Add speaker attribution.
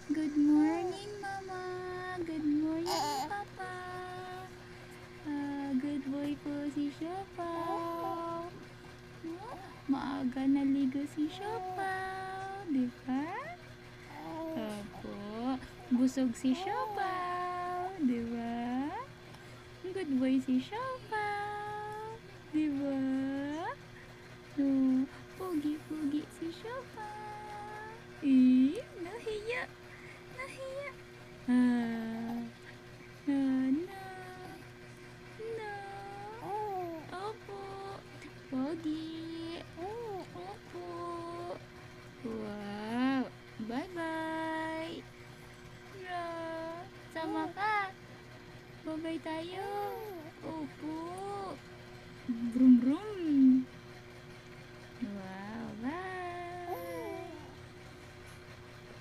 Speaker 1: Good morning, Mama. Good morning, Papa. Good boy po si Siopaw. Oh, maaga naligo si Siopaw, di ba? Opo, busog si Siopaw, di ba? Good boy si Siopaw, di ba? Oh, pogi-pogi si Siopaw. Nahiya, nahiya. Ah, no, no. Opo, pogi. Opo. Wow, bye-bye. Ra, sama ka. Bye-bye tayo. Opo. Brum brum.